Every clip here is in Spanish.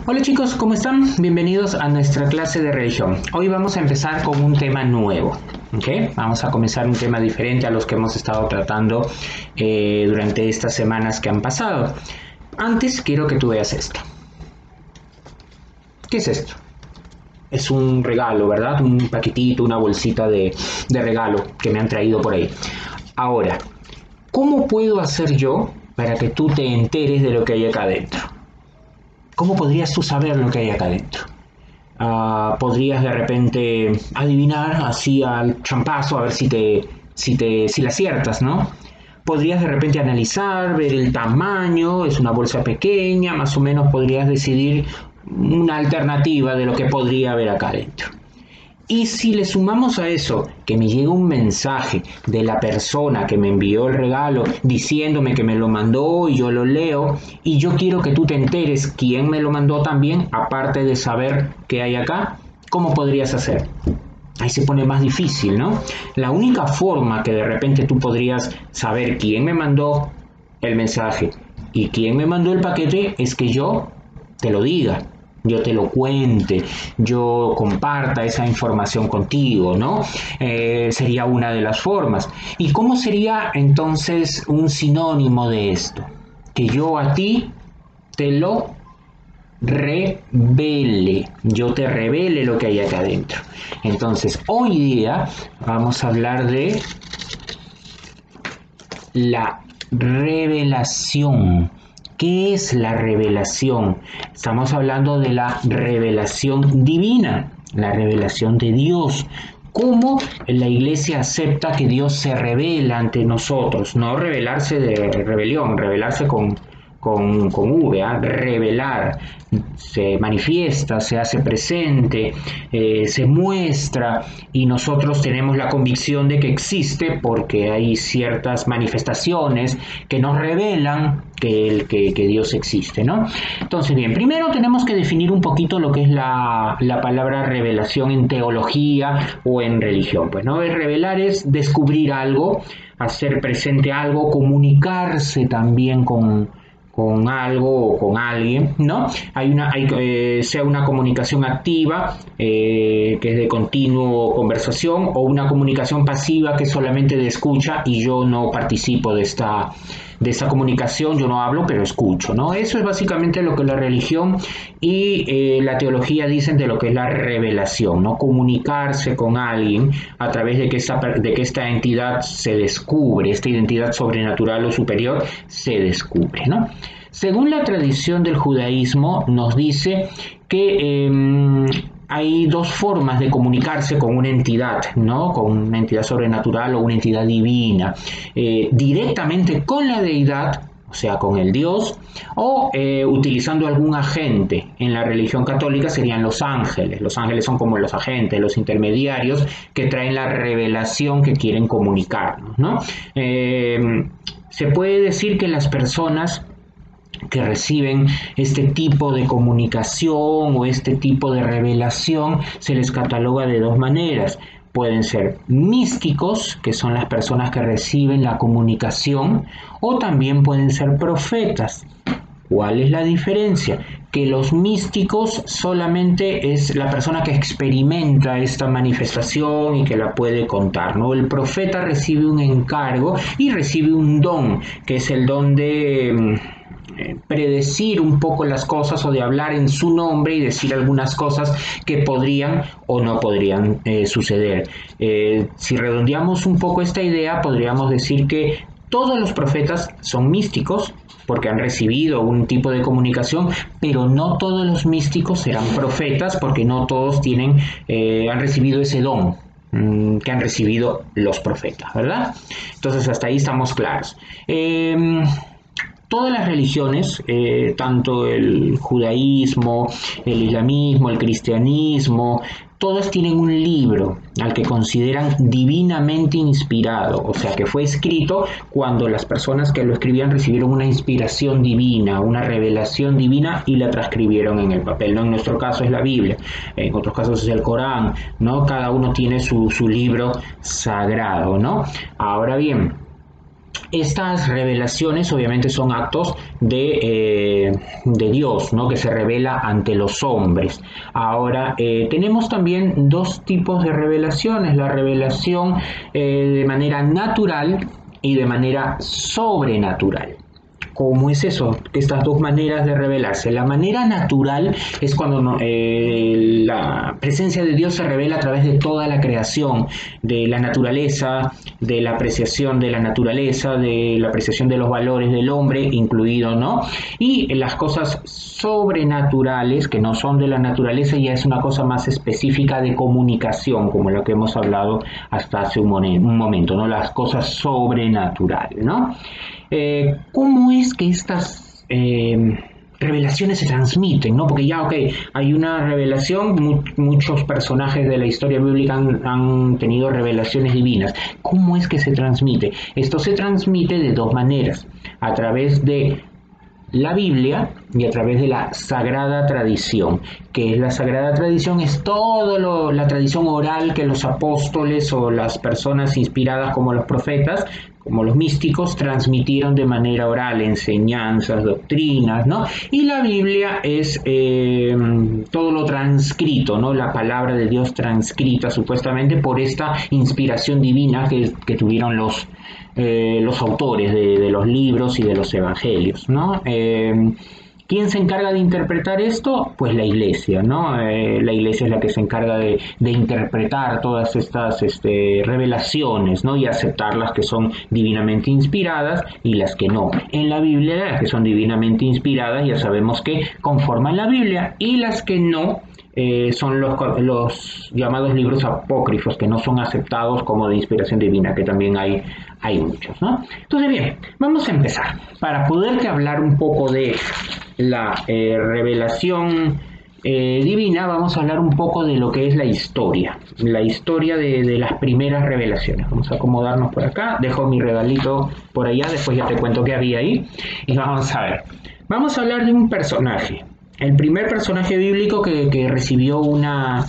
Hola chicos, ¿cómo están? Bienvenidos a nuestra clase de religión. Hoy vamos a empezar con un tema nuevo, ¿ok? Vamos a comenzar un tema diferente a los que hemos estado tratando durante estas semanas que han pasado. Antes quiero que tú veas esto. ¿Qué es esto? Es un regalo, ¿verdad? Un paquetito, una bolsita de regalo que me han traído por ahí. Ahora, ¿cómo puedo hacer yo para que tú te enteres de lo que hay acá adentro? ¿Cómo podrías tú saber lo que hay acá adentro? Podrías de repente adivinar así al champazo a ver si la aciertas, ¿no? Podrías de repente analizar, ver el tamaño, es una bolsa pequeña, más o menos podrías decidir una alternativa de lo que podría haber acá adentro. Y si le sumamos a eso que me llega un mensaje de la persona que me envió el regalo diciéndome que me lo mandó y yo lo leo y yo quiero que tú te enteres quién me lo mandó también, aparte de saber qué hay acá, ¿cómo podrías hacer? Ahí se pone más difícil, ¿no? La única forma que de repente tú podrías saber quién me mandó el mensaje y quién me mandó el paquete es que yo te lo diga. Yo te lo cuente, yo comparta esa información contigo, ¿no? Sería una de las formas. ¿Y cómo sería entonces un sinónimo de esto? Que yo a ti te lo revele, yo te revele lo que hay acá adentro. Entonces, hoy día vamos a hablar de la revelación. ¿Qué es la revelación? Estamos hablando de la revelación divina, la revelación de Dios. ¿Cómo la iglesia acepta que Dios se revela ante nosotros? No revelarse de rebelión, revelarse con V, revelar, se manifiesta, se hace presente, se muestra y nosotros tenemos la convicción de que existe porque hay ciertas manifestaciones que nos revelan que Dios existe, ¿no? Entonces, bien, primero tenemos que definir un poquito lo que es la palabra revelación en teología o en religión, pues, ¿no? Revelar es descubrir algo, hacer presente algo, comunicarse también con algo o con alguien, ¿no? Sea una comunicación activa, que es de continuo conversación, o una comunicación pasiva que es solamente de escucha y yo no participo de esta comunicación, yo no hablo, pero escucho, ¿no? Eso es básicamente lo que la religión y la teología dicen de lo que es la revelación, ¿no? Comunicarse con alguien a través de que esta entidad se descubre, esta identidad sobrenatural o superior se descubre, ¿no? Según la tradición del judaísmo, nos dice que hay dos formas de comunicarse con una entidad, ¿no? Con una entidad sobrenatural o una entidad divina. Directamente con la deidad, o sea, con el Dios, o utilizando algún agente. En la religión católica serían los ángeles. Los ángeles son como los agentes, los intermediarios que traen la revelación que quieren comunicarnos, ¿no? Se puede decir que las personas que reciben este tipo de comunicación o este tipo de revelación se les cataloga de dos maneras. Pueden ser místicos, que son las personas que reciben la comunicación, o también pueden ser profetas. ¿Cuál es la diferencia? Que los místicos solamente es la persona que experimenta esta manifestación y que la puede contar, ¿no? El profeta recibe un encargo y recibe un don, que es el don de predecir un poco las cosas o de hablar en su nombre y decir algunas cosas que podrían o no podrían suceder. Si redondeamos un poco esta idea, podríamos decir que todos los profetas son místicos porque han recibido un tipo de comunicación, pero no todos los místicos serán profetas porque no todos han recibido ese don que han recibido los profetas, ¿verdad? Entonces hasta ahí estamos claros. Todas las religiones, tanto el judaísmo, el islamismo, el cristianismo, todas tienen un libro al que consideran divinamente inspirado, o sea que fue escrito cuando las personas que lo escribían recibieron una inspiración divina, una revelación divina y la transcribieron en el papel, ¿no? En nuestro caso es la Biblia, en otros casos es el Corán, ¿no? Cada uno tiene su libro sagrado, ¿no? Ahora bien, Estas revelaciones obviamente son actos de Dios, ¿no? Que se revela ante los hombres. Ahora, tenemos también dos tipos de revelaciones, la revelación de manera natural y de manera sobrenatural. ¿Cómo es eso? Estas dos maneras de revelarse. La manera natural es cuando la presencia de Dios se revela a través de toda la creación, de la naturaleza, de la apreciación de la naturaleza, de la apreciación de los valores del hombre, incluido, ¿no? Y las cosas sobrenaturales, que no son de la naturaleza, ya es una cosa más específica de comunicación, como lo que hemos hablado hasta hace un momento, ¿no? Las cosas sobrenaturales, ¿no? ¿Cómo es que estas revelaciones se transmiten, ¿no? Porque ya, ok, hay una revelación, muchos personajes de la historia bíblica han tenido revelaciones divinas. ¿Cómo es que se transmite? Esto se transmite de dos maneras, a través de la Biblia y a través de la Sagrada Tradición. ¿Qué es la Sagrada Tradición? Es toda la tradición oral que los apóstoles o las personas inspiradas como los profetas, como los místicos, transmitieron de manera oral, enseñanzas, doctrinas, ¿no? Y la Biblia es todo lo transcrito, ¿no? La palabra de Dios transcrita supuestamente por esta inspiración divina que tuvieron los autores de los libros y de los evangelios, ¿no? ¿Quién se encarga de interpretar esto? Pues la Iglesia, ¿no? La Iglesia es la que se encarga de interpretar todas estas revelaciones, ¿no? Y aceptar las que son divinamente inspiradas y las que no. En la Biblia, las que son divinamente inspiradas, ya sabemos que conforman la Biblia, y las que no son los llamados libros apócrifos, que no son aceptados como de inspiración divina, que también hay muchos, ¿no? Entonces, bien, vamos a empezar. Para poderte hablar un poco de la revelación divina, vamos a hablar un poco de lo que es la historia de las primeras revelaciones. Vamos a acomodarnos por acá, dejo mi regalito por allá, después ya te cuento qué había ahí, y vamos a ver. Vamos a hablar de un personaje, el primer personaje bíblico que recibió una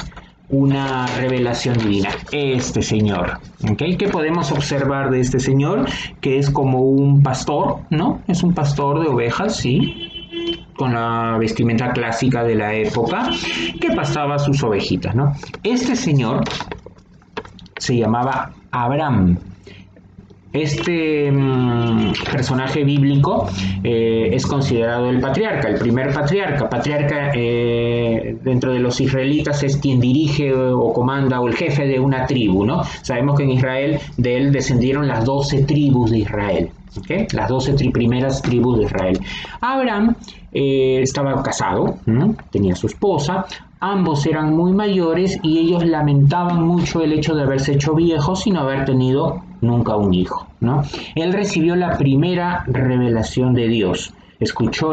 revelación divina, este señor, ¿okay? ¿Qué podemos observar de este señor? Que es como un pastor, ¿no? Es un pastor de ovejas, sí, con la vestimenta clásica de la época, que pastaba sus ovejitas, ¿no? Este señor se llamaba Abraham. Este personaje bíblico es considerado el patriarca, el primer patriarca. Patriarca dentro de los israelitas es quien dirige o comanda o el jefe de una tribu, ¿no? Sabemos que en Israel de él descendieron las 12 tribus de Israel, ¿okay? Las 12 primeras tribus de Israel. Abraham estaba casado, ¿no? Tenía su esposa. Ambos eran muy mayores y ellos lamentaban mucho el hecho de haberse hecho viejos sin haber tenido nunca un hijo, ¿no? Él recibió la primera revelación de Dios. Escuchó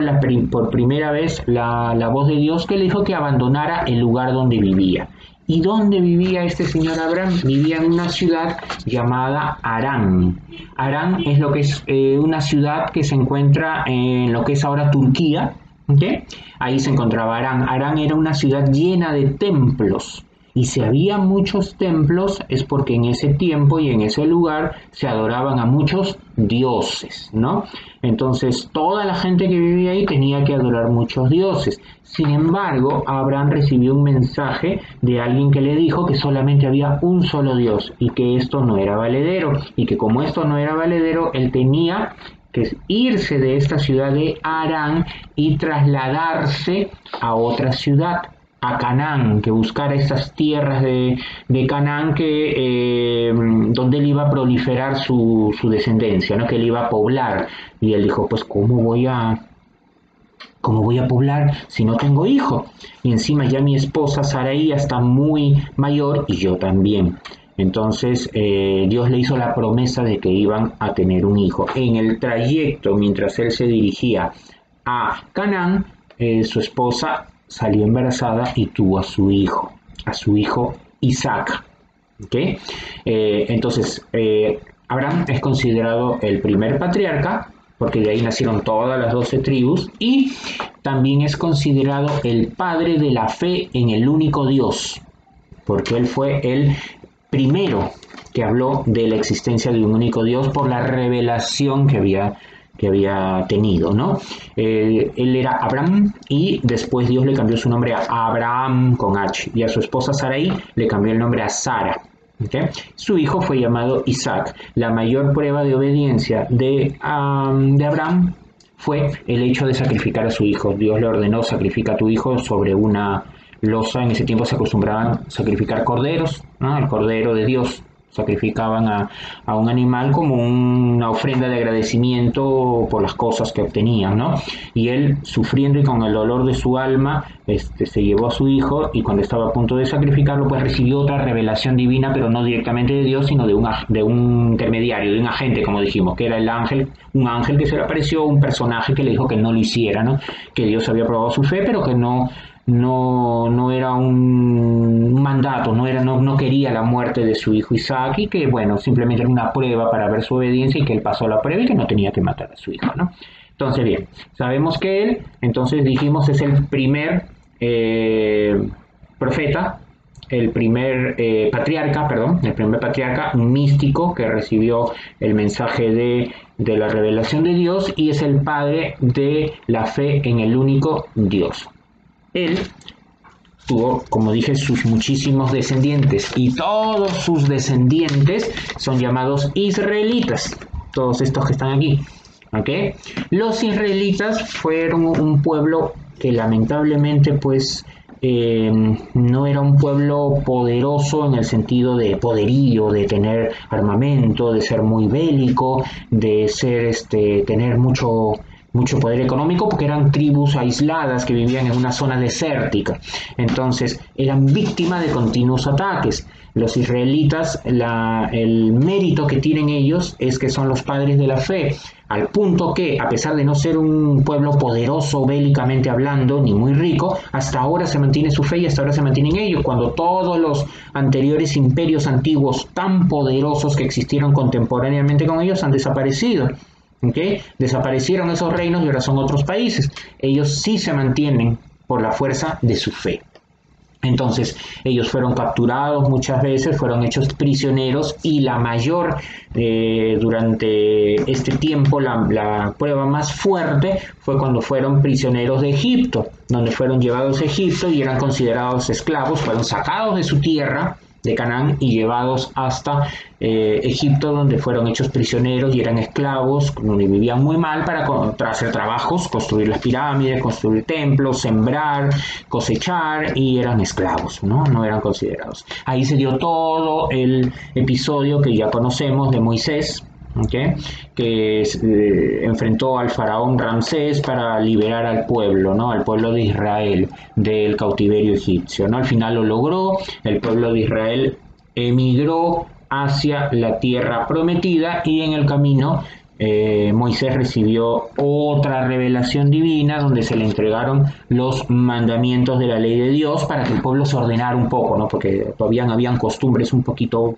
por primera vez la voz de Dios, que le dijo que abandonara el lugar donde vivía. ¿Y dónde vivía este señor Abraham? Vivía en una ciudad llamada Harán. Harán es lo que es una ciudad que se encuentra en lo que es ahora Turquía, ¿okay? Ahí se encontraba Harán. Harán era una ciudad llena de templos. Y si había muchos templos es porque en ese tiempo y en ese lugar se adoraban a muchos dioses, ¿no? Entonces toda la gente que vivía ahí tenía que adorar muchos dioses. Sin embargo, Abraham recibió un mensaje de alguien que le dijo que solamente había un solo Dios y que esto no era valedero. Y que como esto no era valedero, él tenía que irse de esta ciudad de Harán y trasladarse a otra ciudad, a Canaán, que buscara estas tierras de Canaán donde él iba a proliferar su descendencia, ¿no? Que él iba a poblar. Y él dijo, pues ¿cómo voy a poblar si no tengo hijo? Y encima ya mi esposa Sarai ya está muy mayor y yo también. Entonces Dios le hizo la promesa de que iban a tener un hijo. En el trayecto, mientras él se dirigía a Canaán, su esposa salió embarazada y tuvo a su hijo Isaac. ¿Okay? Entonces, Abraham es considerado el primer patriarca, porque de ahí nacieron todas las 12 tribus, y también es considerado el padre de la fe en el único Dios, porque él fue el primero que habló de la existencia de un único Dios por la revelación que había tenido, ¿no? Él era Abram y después Dios le cambió su nombre a Abraham con H, y a su esposa Sarai le cambió el nombre a Sara. ¿Okay? Su hijo fue llamado Isaac. La mayor prueba de obediencia de Abraham fue el hecho de sacrificar a su hijo. Dios le ordenó: sacrifica a tu hijo sobre una losa. En ese tiempo se acostumbraban a sacrificar corderos, ¿no? El cordero de Dios. Sacrificaban a un animal como una ofrenda de agradecimiento por las cosas que obtenían, ¿no? Y él, sufriendo y con el dolor de su alma, se llevó a su hijo, y cuando estaba a punto de sacrificarlo, pues recibió otra revelación divina, pero no directamente de Dios, sino de un intermediario, de un agente, como dijimos, que era el ángel, un ángel que se le apareció, un personaje que le dijo que no lo hiciera, ¿no? Que Dios había probado su fe, pero que no era un mandato, no quería la muerte de su hijo Isaac, y que, bueno, simplemente era una prueba para ver su obediencia, y que él pasó la prueba y que no tenía que matar a su hijo, ¿no? Entonces, bien, sabemos que él, entonces dijimos, es el primer profeta, el primer patriarca, un místico que recibió el mensaje de la revelación de Dios, y es el padre de la fe en el único Dios. Él tuvo, como dije, sus muchísimos descendientes, y todos sus descendientes son llamados israelitas, todos estos que están aquí, ¿ok? Los israelitas fueron un pueblo que lamentablemente, pues, no era un pueblo poderoso en el sentido de poderío, de tener armamento, de ser muy bélico, de ser, tener mucho poder económico, porque eran tribus aisladas que vivían en una zona desértica. Entonces eran víctimas de continuos ataques. Los israelitas, el mérito que tienen ellos es que son los padres de la fe, al punto que, a pesar de no ser un pueblo poderoso bélicamente hablando, ni muy rico, hasta ahora se mantiene su fe y hasta ahora se mantienen ellos, cuando todos los anteriores imperios antiguos tan poderosos que existieron contemporáneamente con ellos han desaparecido. ¿Okay? Desaparecieron esos reinos y ahora son otros países. Ellos sí se mantienen por la fuerza de su fe. Entonces, ellos fueron capturados muchas veces, fueron hechos prisioneros, y la mayor, durante este tiempo, la prueba más fuerte fue cuando fueron prisioneros de Egipto, donde fueron llevados a Egipto y eran considerados esclavos, fueron sacados de su tierra, de Canaán, y llevados hasta Egipto, donde fueron hechos prisioneros y eran esclavos, donde vivían muy mal para hacer trabajos, construir las pirámides, construir templos, sembrar, cosechar, y eran esclavos, no eran considerados. Ahí se dio todo el episodio que ya conocemos de Moisés, ¿okay? Que enfrentó al faraón Ramsés para liberar al pueblo, ¿no? Al pueblo de Israel del cautiverio egipcio, ¿no? Al final lo logró. El pueblo de Israel emigró hacia la tierra prometida, y en el camino Moisés recibió otra revelación divina donde se le entregaron los mandamientos de la ley de Dios para que el pueblo se ordenara un poco, ¿no? Porque todavía habían costumbres un poquito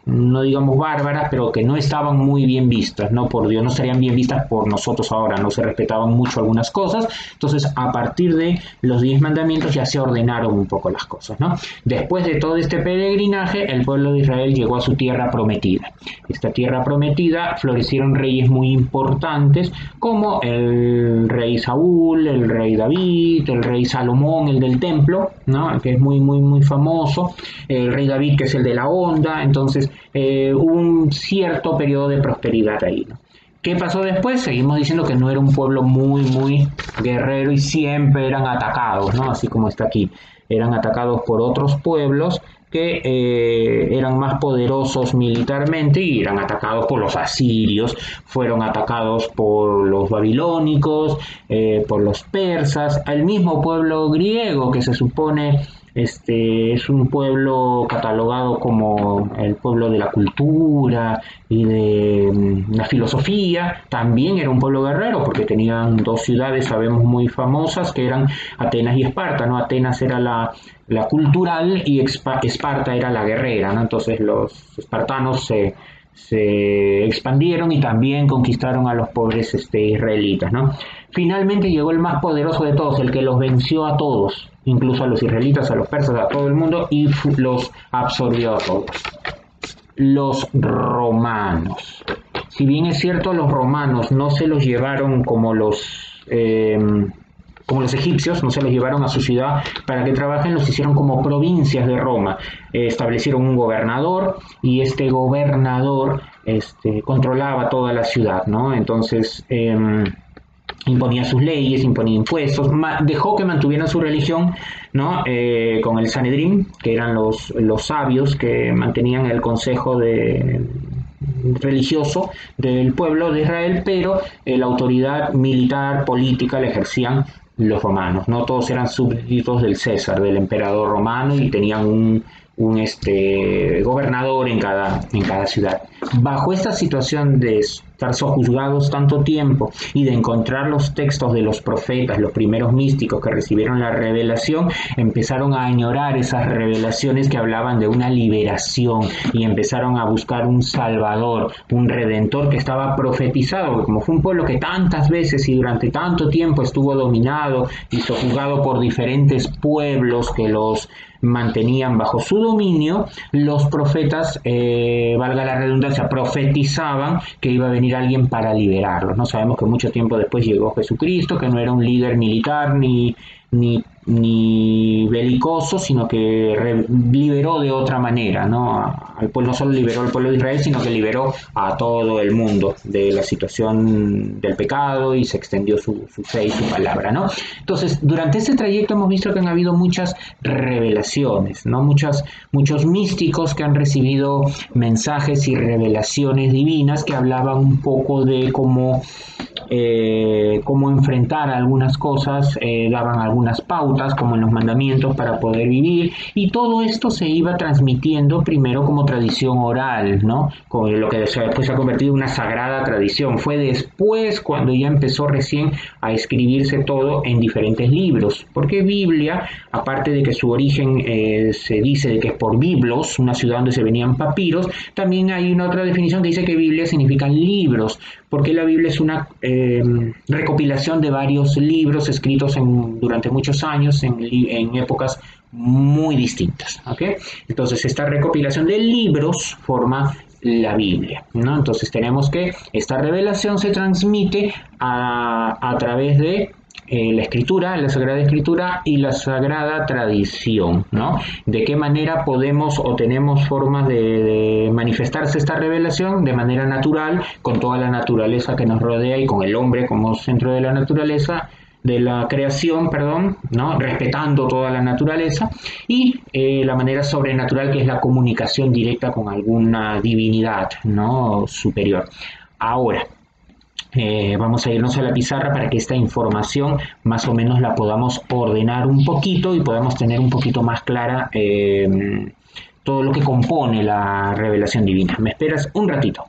no digamos bárbaras, pero que no estaban muy bien vistas, ¿no? Por Dios, no estarían bien vistas por nosotros ahora, no se respetaban mucho algunas cosas. Entonces, a partir de los 10 mandamientos ya se ordenaron un poco las cosas, ¿no? Después de todo este peregrinaje, el pueblo de Israel llegó a su tierra prometida. Esta tierra prometida florecieron reyes muy importantes, como el rey Saúl, el rey David, el rey Salomón, el del templo, ¿no? Que es muy famoso, el rey David, que es el de la onda. Entonces hubo un cierto periodo de prosperidad ahí, ¿no? ¿Qué pasó después? Seguimos diciendo que no era un pueblo muy guerrero y siempre eran atacados, ¿no? Así como está aquí, eran atacados por otros pueblos que eran más poderosos militarmente, y eran atacados por los asirios, fueron atacados por los babilónicos, por los persas, al mismo pueblo griego, que se supone es un pueblo catalogado como el pueblo de la cultura y de la filosofía. También era un pueblo guerrero, porque tenían dos ciudades, sabemos, muy famosas, que eran Atenas y Esparta, ¿no? Atenas era la cultural y Esparta era la guerrera, ¿no? Entonces los espartanos se expandieron y también conquistaron a los pobres israelitas, ¿no? Finalmente llegó el más poderoso de todos, el que los venció a todos, incluso a los israelitas, a los persas, a todo el mundo, y los absorbió a todos. los romanos. Si bien es cierto, los romanos no se los llevaron como los egipcios, no se los llevaron a su ciudad para que trabajen, los hicieron como provincias de Roma. Establecieron un gobernador y este gobernador controlaba toda la ciudad, ¿no? Entonces imponía sus leyes, imponía impuestos, dejó que mantuvieran su religión, ¿no? Con el Sanedrín, que eran los sabios que mantenían el consejo religioso del pueblo de Israel, pero la autoridad militar, política la ejercían los romanos, no todos eran súbditos del César, del emperador romano, y tenían un gobernador en cada ciudad. Bajo esta situación de estar sojuzgados tanto tiempo y de encontrar los textos de los profetas, los primeros místicos que recibieron la revelación, empezaron a añorar esas revelaciones que hablaban de una liberación y empezaron a buscar un salvador, un redentor que estaba profetizado, como fue un pueblo que tantas veces y durante tanto tiempo estuvo dominado y sojuzgado por diferentes pueblos que los mantenían bajo su dominio. Los profetas, valga la redundancia, profetizaban que iba a venir alguien para liberarlos, ¿no? Sabemos que mucho tiempo después llegó Jesucristo, que no era un líder militar ni belicoso, sino que liberó de otra manera, ¿no? No solo liberó al pueblo de Israel, sino que liberó a todo el mundo de la situación del pecado y se extendió su fe y su palabra, ¿no? Entonces, durante este trayecto hemos visto que han habido muchas revelaciones, ¿no? Muchos místicos que han recibido mensajes y revelaciones divinas que hablaban un poco de cómo enfrentar algunas cosas, daban algunas pautas como en los mandamientos para poder vivir, y todo esto se iba transmitiendo primero como tradición oral, ¿no? Con lo que después se ha convertido en una sagrada tradición. Fue después cuando ya empezó recién a escribirse todo en diferentes libros, porque Biblia, aparte de que su origen se dice de que es por biblos, una ciudad donde se venían papiros, también hay una otra definición que dice que Biblia significa libros, porque la Biblia es una recopilación de varios libros escritos durante muchos años en épocas muy distintas, ¿okay? Entonces esta recopilación de libros forma la Biblia, ¿no? Entonces tenemos que esta revelación se transmite a través de la escritura, la Sagrada Escritura y la Sagrada Tradición, ¿no? ¿De qué manera podemos o tenemos formas de manifestarse esta revelación? De manera natural, con toda la naturaleza que nos rodea y con el hombre como centro de la naturaleza, de la creación, perdón, ¿no? Respetando toda la naturaleza, y la manera sobrenatural, que es la comunicación directa con alguna divinidad, ¿no? Superior. Ahora, vamos a irnos a la pizarra para que esta información más o menos la podamos ordenar un poquito y podamos tener un poquito más clara todo lo que compone la revelación divina. ¿Me esperas un ratito?